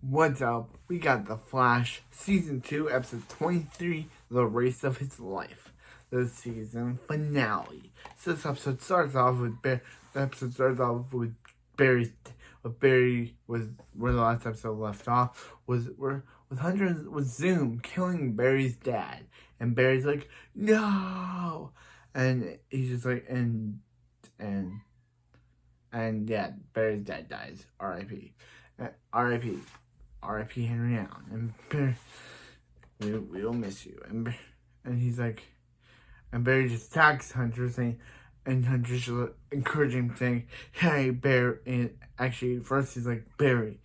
What's up? We got The Flash, Season 2, Episode 23, The Race of His Life, the season finale. So this episode starts off with Barry's, what Barry was, where the last episode left off, with Zoom killing Barry's dad. And Barry's like, no! And he's just like, and yeah, Barry's dad dies. R.I.P. R.I.P. R.I.P. Henry Allen. And we'll miss you. And he's like, and Barry just attacks Hunter, saying, and Hunter's encouraging him, saying, hey, Barry. And actually, first he's like, Barry,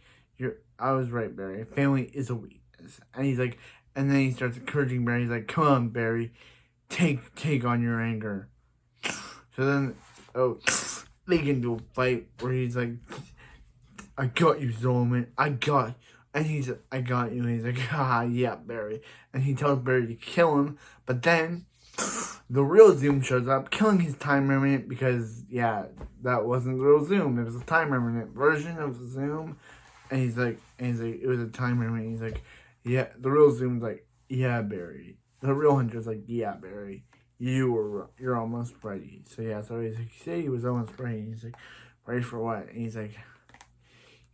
I was right, Barry. Family is a weakness. And he's like, and then he starts encouraging Barry. He's like, come on, Barry, take on your anger. So then, they get into a fight where he's like, I got you, Zolman. I got you. And he's like, I got you. And he's like, yeah, Barry. And he tells Barry to kill him. But then the real Zoom shows up, killing his time remnant because, yeah, that wasn't the real Zoom. It was a time remnant version of the Zoom. And he's like, it was a time remnant. He's like, yeah, the real Zoom's like, yeah, Barry. The real Hunter's like, yeah, Barry. You're almost ready. So yeah, so he's like, say he was almost ready. He's like, ready for what? And he's like,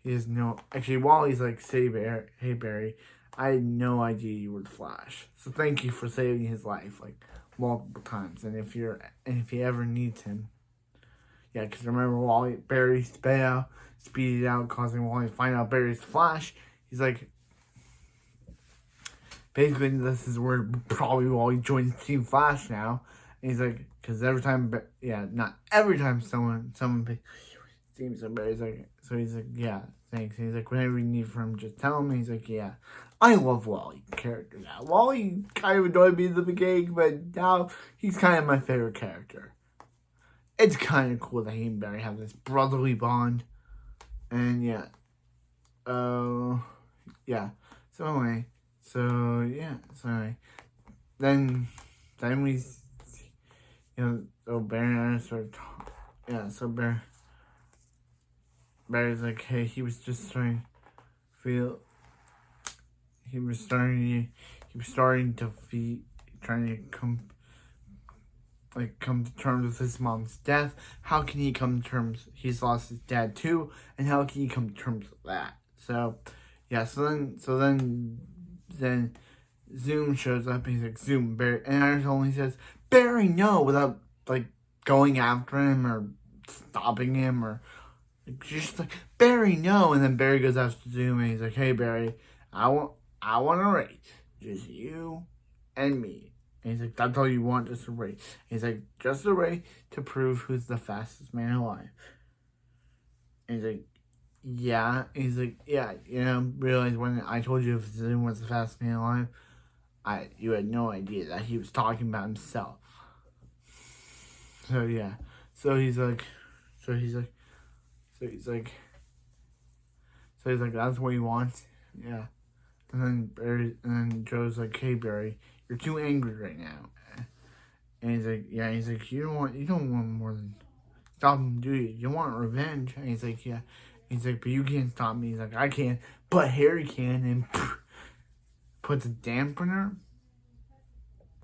he has no... Actually, Wally's like, hey, Barry, I had no idea you were the Flash. So thank you for saving his life, like, multiple times. And if he ever needs him... Yeah, because remember Barry speeded out, causing Wally to find out Barry's the Flash. He's like... Basically, this is where probably Wally joins Team Flash now. And he's like... Because every time... Yeah, not every time someone seems so Barry's like... So he's like, yeah, thanks. And he's like, whenever you need from him, just tell him. And he's like, yeah. I love Wally character now. Wally kind of annoyed me in the beginning, but now he's kind of my favorite character. It's kind of cool that he and Barry have this brotherly bond. And yeah. Yeah. So anyway. Then we, so Barry and I started talking. Yeah, so Barry's like, hey, he was starting to trying to come to terms with his mom's death. How can he come to terms? He's lost his dad too, and how can he come to terms with that? So, yeah. So then Zoom shows up. And he's like, Zoom, Barry, and Iris only says, Barry, no, without like going after him or stopping him or. Just like, Barry, no. And then Barry goes after Zoom and he's like, hey, Barry, I want a race. Just you and me. And he's like, that's all you want, just a race. And he's like, just a race to prove who's the fastest man alive. And he's like, yeah. And he's like, yeah, realize when I told you if Zoom was the fastest man alive, you had no idea that he was talking about himself. So, yeah. So he's like, that's what he wants. Yeah. And then Joe's like, hey, Barry, you're too angry right now. And he's like, yeah. He's like, you don't want more than stop him, do you? You want revenge. And he's like, yeah. He's like, but you can't stop me. He's like, I can't, but Harry can. And puts a dampener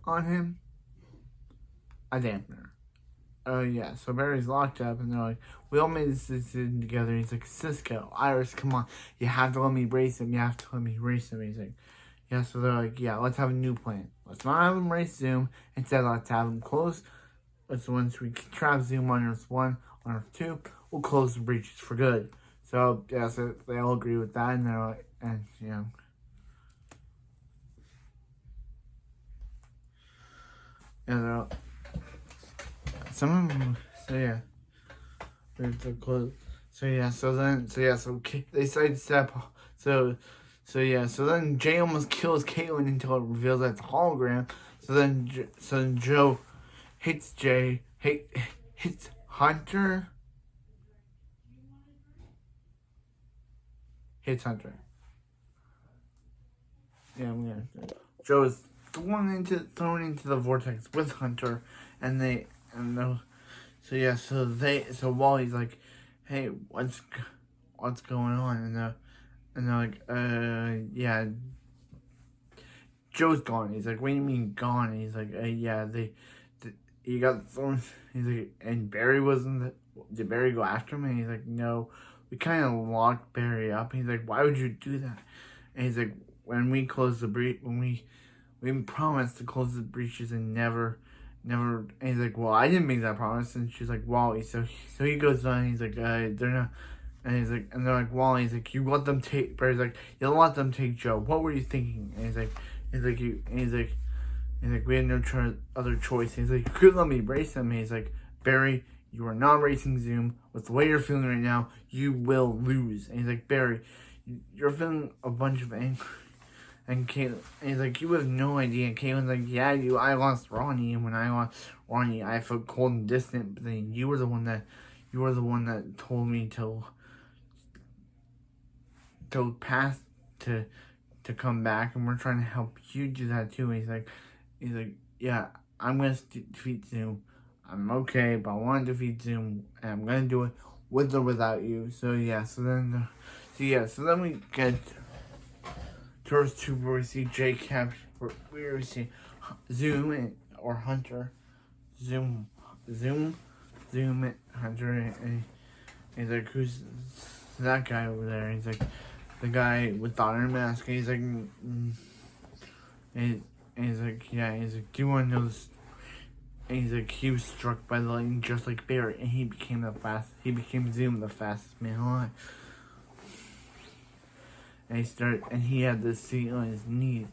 on him. A dampener. Yeah, so Barry's locked up, and they're like, we all made this decision together. He's like, Cisco, Iris, come on. You have to let me race him. He's like, yeah, so they're like, yeah, let's have a new plan. Let's not have him race Zoom. Instead, let's have him close. Once we trap Zoom on Earth 1, on Earth 2, we'll close the breaches for good. So, yeah, so they all agree with that, and they're like, they're all, they sidestep. So then Jay almost kills Caitlin until it reveals that it's a hologram. So then Joe hits hits Hunter. Yeah, Joe is thrown into the vortex with Hunter, so Wally's like, hey, what's going on? and they're like, yeah, Joe's gone. He's like, what do you mean gone? And he's like, yeah, he got thrown. He's like, and Barry wasn't. Did Barry go after him? And he's like, no. We kind of locked Barry up. And he's like, why would you do that? And he's like, when we closed the breach, when we promised to close the breaches and never. And he's like, well, I didn't make that promise. And she's like, Wally. So he goes on. And he's like, they're not. And he's like, and they're like, Wally. He's like, you let them take. Barry's like, you let them take Joe. What were you thinking? And he's like, we had no other choice. He's like, you could let me race him. He's like, Barry, you are not racing Zoom. With the way you're feeling right now, you will lose. And he's like, Barry, you're feeling a bunch of anger. And Caitlin, he's like, you have no idea. And Caitlin's like, yeah, I lost Ronnie. And when I lost Ronnie, I felt cold and distant. But then you were the one that told me to pass to come back, and we're trying to help you do that too. And he's like, yeah, I'm gonna defeat Zoom. I'm okay, but I want to defeat Zoom, and I'm gonna do it with or without you. So then we get to Earth 2 where we see Jake capture, where we see Zoom or Hunter, Zoom and Hunter, and he's like, who's that guy over there? He's like, the guy with the iron mask. And he's like, and he's like, yeah. He's like, do you want to know this? And he's like, he was struck by the lightning just like Barry, and he became Zoom, the fastest man alive. And he had this seat on his knees,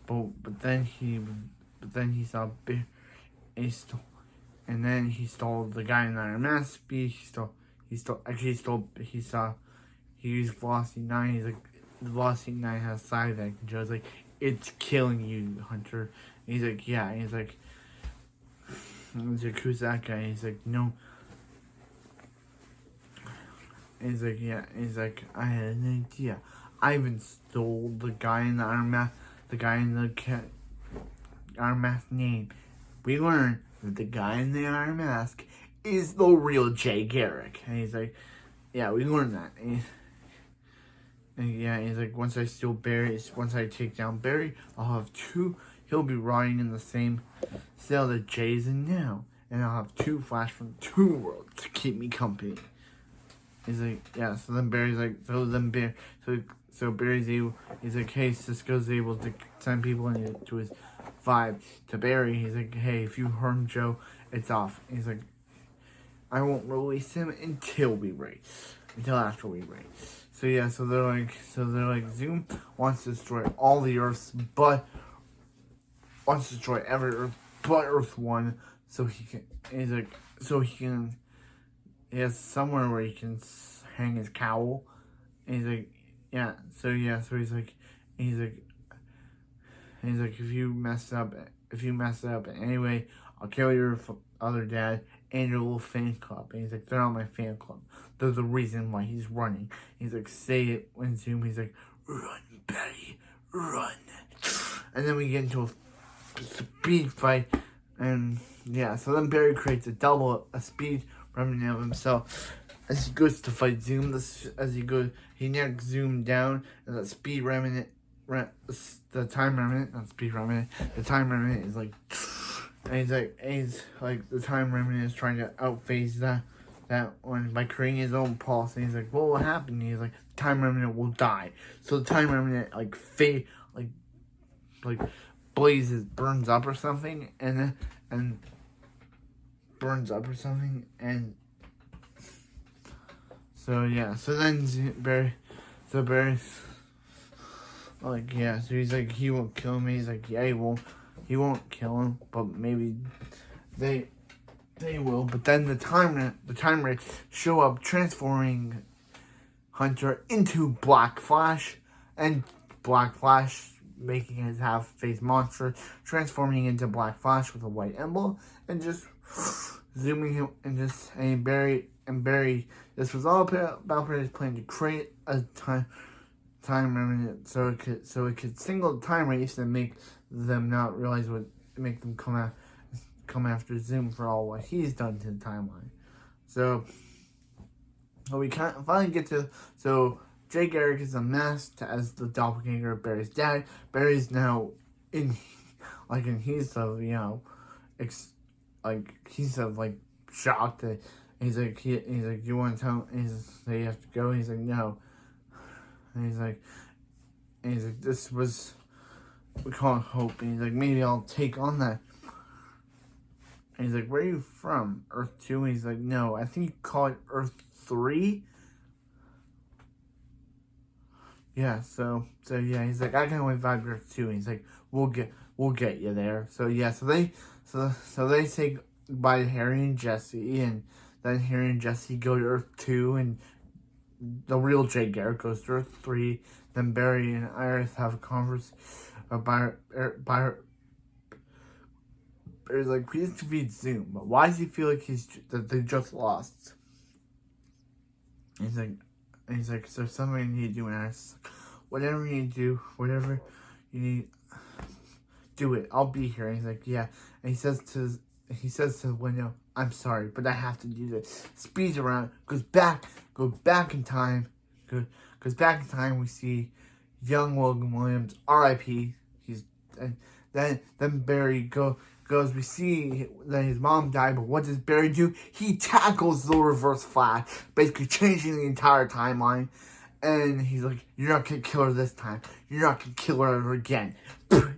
but then he saw Barry, and then he stole the guy in the iron mask speed. He used Velocity 9. He's like, the Velocity 9 has side effect. And Joe's like, it's killing you, Hunter. And he's like, yeah. And he's like, who's that guy? And he's like, no. And he's like, yeah. And he's like, I had an idea. I even stole the guy in the iron mask, iron mask name. We learned that the guy in the iron mask is the real Jay Garrick. And he's like, yeah, we learned that. And he's like, once I take down Barry, I'll have two. He'll be riding in the same cell that Jay's in now, and I'll have two Flash from two worlds to keep me company. He's like, yeah. So then Barry's like, so Barry's able. He's like, hey, Cisco's able to send people into his vibe to Barry. He's like, hey, if you harm Joe, it's off. He's like, I won't release him until after we race. So they're like, Zoom wants to destroy all the Earths, but wants to destroy every Earth but Earth 1, so he has somewhere where he can hang his cowl. And he's like, yeah. So he's like, if you mess it up in any way, I'll kill your other dad and your little fan club. And he's like, they're not my fan club. They're the reason why he's running. He's like, say it when Zoom. He's like, run, Betty, run. And then we get into a speed fight. And so then Barry creates a speed remnant of himself as he goes to fight Zoom. He knocks Zoom down, and the speed remnant, the time remnant is like, and he's like, the time remnant is trying to outphase that one by creating his own pulse. And he's like, what will happen? And he's like, time remnant will die. So the time remnant burns up or something, and Barry's like, yeah, so he's like, he won't kill me. He's like, yeah, he won't kill him, but maybe they will. But then the time race show up, transforming Hunter into Black Flash, and Black Flash making his half-face monster, transforming into Black Flash with a white emblem, and just zooming him, and Barry. This was all about Barry's plan to create a time remnant, so it could single the time race and make them not realize make them come after Zoom for all what he's done to the timeline. So we finally get to Jay Garrick is unmasked as the doppelganger of Barry's dad. Barry's now in, like, and he's so, you know, he's so, like, shocked that he's like, you want to tell him? He's like, you have to go. He's like, no. And he's like, this was, we call it hope. And he's like, maybe I'll take on that. And he's like, where are you from? Earth 2? And he's like, no, I think you call it Earth 3. Yeah, so yeah, he's like, I can only vibe Earth 2. And he's like, we'll get you there. So yeah, so they say goodbye to Harry and Jesse, and then Harry and Jesse go to Earth 2, and the real Jay Garrick goes to Earth 3. Then Barry and Iris have a conversation about Barry's like, please defeat Zoom, but why does he feel like that they just lost? He's like, is there something you need to do? And Iris, whatever you need to do, whatever you need, do it. I'll be here. And he's like, yeah. And he says to the window, I'm sorry, but I have to do this. Speeds around, goes back in time. Goes back in time, we see young Logan Williams, R.I.P. Then Barry goes, we see that his mom died, but what does Barry do? He tackles the Reverse Flash, basically changing the entire timeline. And he's like, you're not going to kill her this time. You're not going to kill her ever again.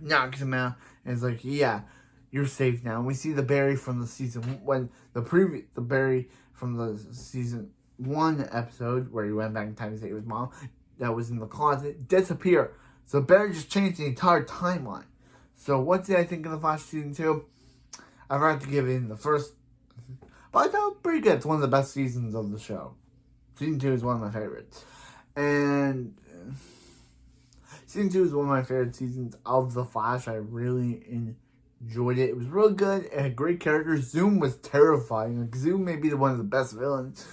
Knocks him out. And it's like, yeah, you're safe now. And we see the Barry from the season, the Barry from the season 1 episode, where he went back in time to save his mom, that was in the closet, disappear. So Barry just changed the entire timeline. So what did I think of The Flash Season 2? I'd have to give it the first, but I thought it was pretty good. It's one of the best seasons of the show. Season 2 is one of my favorites. And Season 2 is one of my favorite seasons of The Flash. I really enjoyed it. It was real good. It had great characters. Zoom was terrifying. Like, Zoom may be one of the best villains.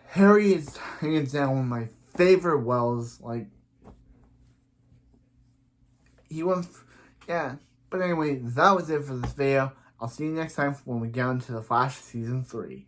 Harry is hands down one of my favorite Wells. Like, he went, yeah. But anyway, that was it for this video. I'll see you next time when we get into The Flash Season 3.